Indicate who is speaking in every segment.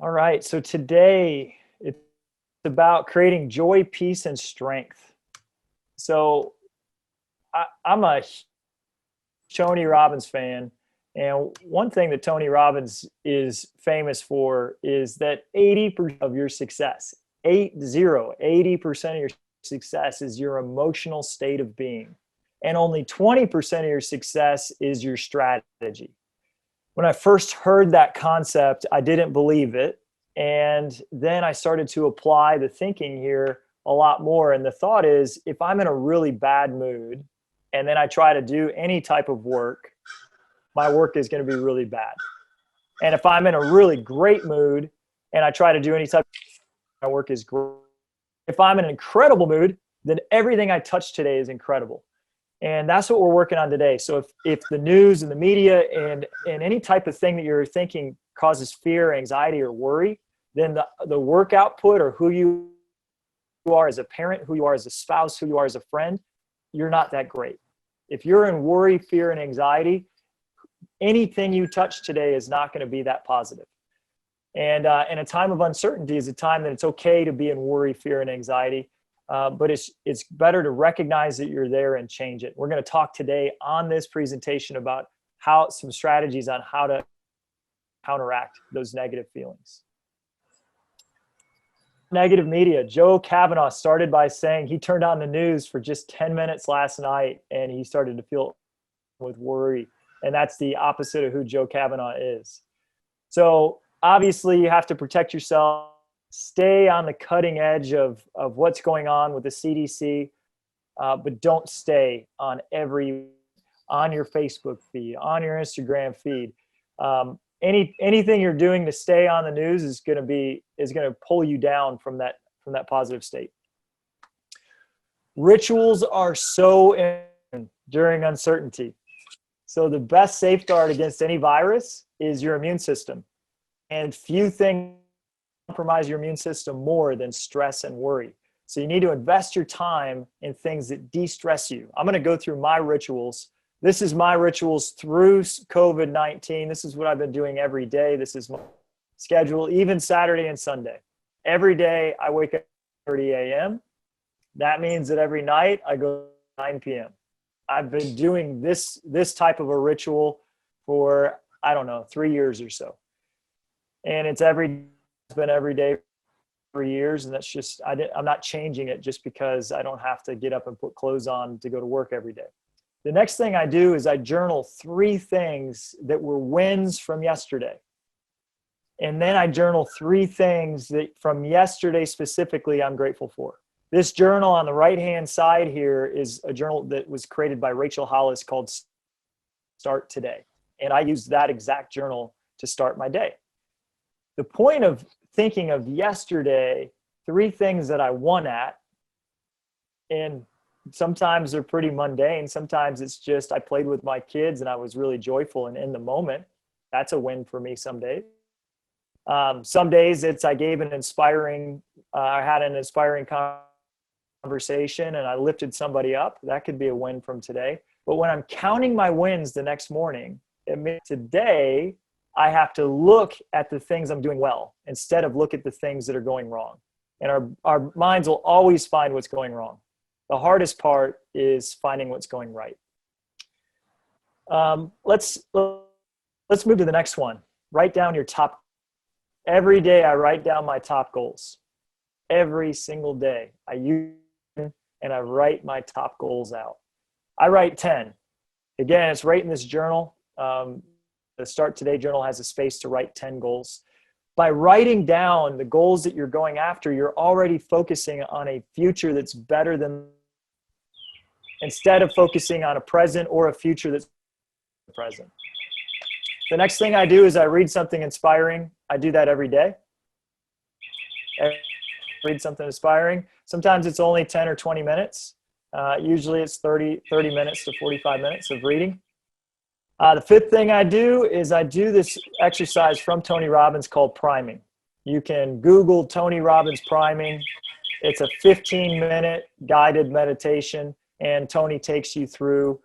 Speaker 1: All right, so today it's about creating joy, peace, and strength. So I'm a Tony Robbins fan, and one thing that Tony Robbins is famous for is that 80% of your success, 80% of your success is your emotional state of being, and only 20% of your success is your strategy. When I first heard that concept, I didn't believe it. And then I started to apply the thinking here a lot more. And the thought is, if I'm in a really bad mood and then I try to do any type of work, my work is going to be really bad. And if I'm in a really great mood and I try to do any type of my work is great. If I'm in an incredible mood, then everything I touch today is incredible. And that's what we're working on today. So if the news and the media and any type of thing that you're thinking causes fear, anxiety, or worry, then the work output or who you are as a parent, who you are as a spouse, who you are as a friend, you're not that great. If you're in worry, fear, and anxiety, anything you touch today is not going to be that positive. And in a time of uncertainty is a time that it's okay to be in worry, fear, and anxiety. But it's better to recognize that you're there and change it. We're going to talk today on this presentation about some strategies on how to counteract those negative feelings. Negative media. Joe Kavanaugh started by saying he turned on the news for just 10 minutes last night and he started to feel with worry. And that's the opposite of who Joe Kavanaugh is. So obviously you have to protect yourself. Stay on the cutting edge of what's going on with the CDC, but don't stay on your Facebook feed, on your Instagram feed. Anything you're doing to stay on the news is going to pull you down from that positive state. Rituals are so important during uncertainty. So the best safeguard against any virus is your immune system, and few things compromise your immune system more than stress and worry. So you need to invest your time in things that de-stress you. I'm going to go through my rituals. This is my rituals through COVID-19. This is what I've been doing every day. This is my schedule, even Saturday and Sunday. Every day I wake up at 30 a.m. That means that every night I go 9 p.m. I've been doing this type of a ritual for, 3 years or so. And it's been every day for years, and that's just I'm not changing it just because I don't have to get up and put clothes on to go to work every day. The next thing I do is I journal 3 things that were wins from yesterday, and then I journal 3 things that from yesterday specifically I'm grateful for. This journal on the right hand side here is a journal that was created by Rachel Hollis called Start Today, and I use that exact journal to start my day. The point of thinking of yesterday, 3 things that I won at, and sometimes they're pretty mundane. Sometimes it's just I played with my kids and I was really joyful and in the moment. That's a win for me some days. Some days it's I had an inspiring conversation and I lifted somebody up. That could be a win from today. But when I'm counting my wins the next morning, it means today I have to look at the things I'm doing well instead of look at the things that are going wrong. And our minds will always find what's going wrong. The hardest part is finding what's going right. Let's move to the next one. Write down your top. Every day I write down my top goals. Every single day I use and I write my top goals out. I write 10. Again, it's right in this journal. The Start Today journal has a space to write 10 goals. By writing down the goals that you're going after, you're already focusing on a future that's better than, instead of focusing on a present or a future that's present. The next thing I do is I read something inspiring. I do that every day. Read something inspiring. Sometimes it's only 10 or 20 minutes. Usually it's 30 minutes to 45 minutes of reading. The 5th thing I do is I do this exercise from Tony Robbins called priming. You can Google Tony Robbins priming. It's a 15-minute guided meditation, and Tony takes you through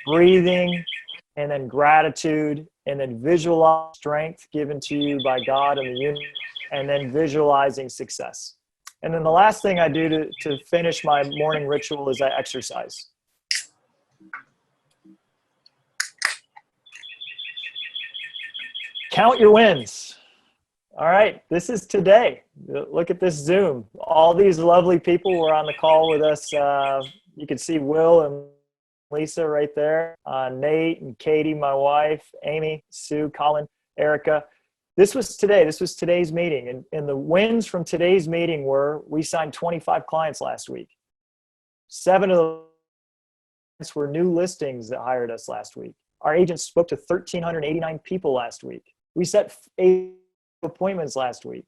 Speaker 1: breathing and then gratitude and then visualize strength given to you by God and the universe, and then visualizing success. And then the last thing I do to finish my morning ritual is I exercise. Count your wins. All right, this is today. Look at this Zoom. All these lovely people were on the call with us. You can see Will and Lisa right there, Nate and Katie, my wife, Amy, Sue, Colin, Erica. This was today. This was today's meeting. And the wins from today's meeting were we signed 25 clients last week. 7 of those were new listings that hired us last week. Our agents spoke to 1,389 people last week. We set 8 appointments last week.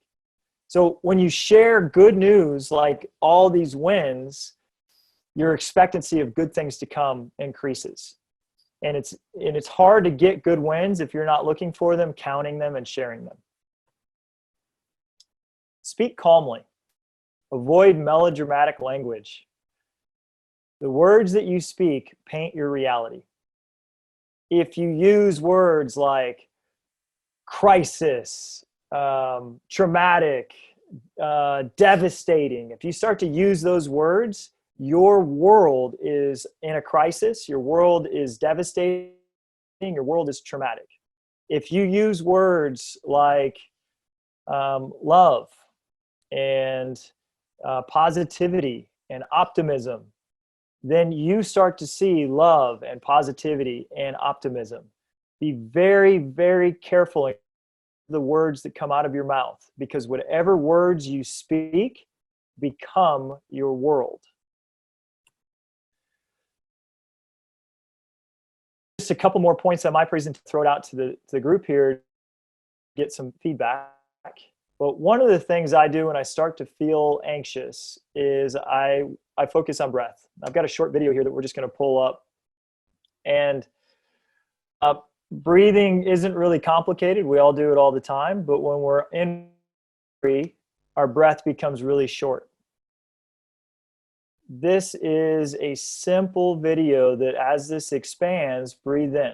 Speaker 1: So when you share good news like all these wins, your expectancy of good things to come increases. And it's hard to get good wins if you're not looking for them, counting them, and sharing them. Speak calmly. Avoid melodramatic language. The words that you speak paint your reality. If you use words like crisis, traumatic, devastating, if you start to use those words, your world is in a crisis, your world is devastating, your world is traumatic. If you use words like love and positivity and optimism, then you start to see love and positivity and optimism. Be very, very careful in the words that come out of your mouth, because whatever words you speak become your world. Just a couple more points on my presentation, throw it out to the group here, get some feedback. But one of the things I do when I start to feel anxious is I focus on breath. I've got a short video here that we're just going to pull up. And breathing isn't really complicated. We all do it all the time. But when we're in free, our breath becomes really short. This is a simple video that as this expands, breathe in.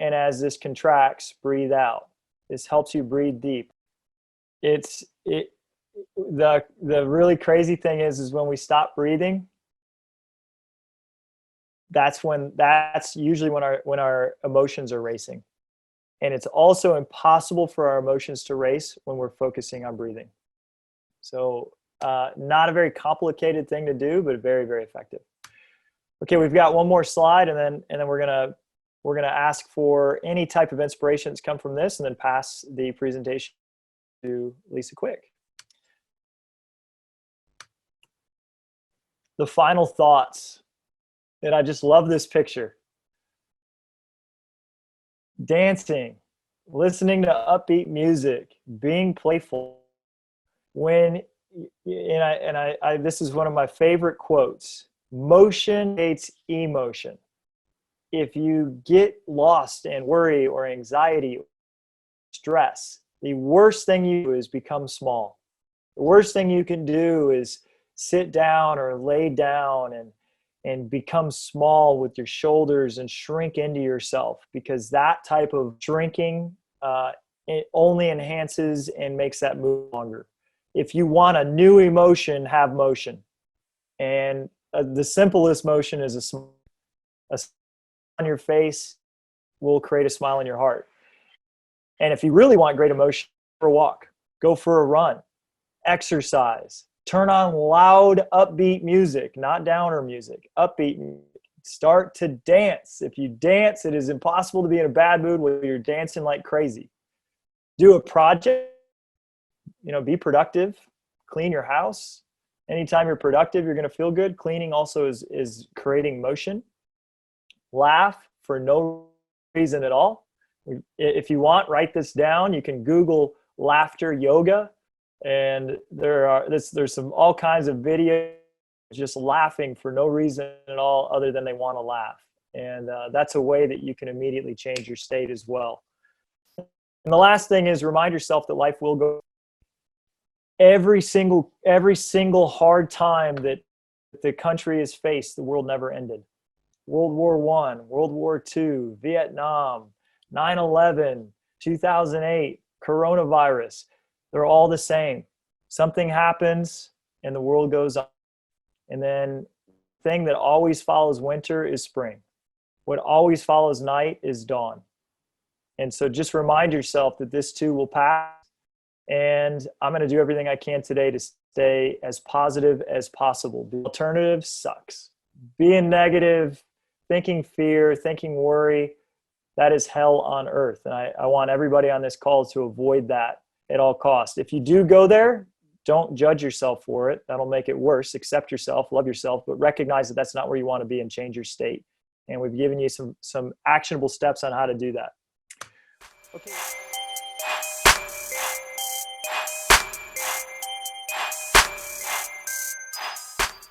Speaker 1: And as this contracts, breathe out. This helps you breathe deep. The really crazy thing is when we stop breathing, that's usually when our emotions are racing. And it's also impossible for our emotions to race when we're focusing on breathing. So not a very complicated thing to do, but very, very effective. Okay, we've got one more slide, and then we're gonna ask for any type of inspiration that's come from this, and then pass the presentation to Lisa Quick. The final thoughts, and I just love this picture. Dancing, listening to upbeat music, being playful. This is one of my favorite quotes. Motion creates emotion. If you get lost in worry or anxiety, stress, the worst thing you do is become small. The worst thing you can do is sit down or lay down and become small with your shoulders and shrink into yourself, because that type of shrinking it only enhances and makes that move longer. If you want a new emotion, have motion. And the simplest motion is a smile on your face will create a smile in your heart. And if you really want great emotion, go for a walk, go for a run, exercise, turn on loud, upbeat music, not downer music, upbeat music. Start to dance. If you dance, it is impossible to be in a bad mood when you're dancing like crazy. Do a project, be productive, clean your house. Anytime you're productive, you're going to feel good. Cleaning also is creating motion. Laugh for no reason at all. If you want, write this down. You can Google laughter yoga, and there's all kinds of videos just laughing for no reason at all other than they want to laugh. And that's a way that you can immediately change your state as well. And the last thing is remind yourself that life will go. Every single hard time that the country has faced, the world never ended. World War I, World War II, Vietnam, 9/11, 2008, coronavirus. They're all the same. Something happens and the world goes on. And then the thing that always follows winter is spring. What always follows night is dawn. And so just remind yourself that this too will pass. And I'm going to do everything I can today to stay as positive as possible. The alternative sucks. Being negative, thinking fear, thinking worry, that is hell on earth. And I want everybody on this call to avoid that at all costs. If you do go there, don't judge yourself for it. That'll make it worse. Accept yourself, love yourself, but recognize that that's not where you want to be and change your state. And we've given you some actionable steps on how to do that. Okay.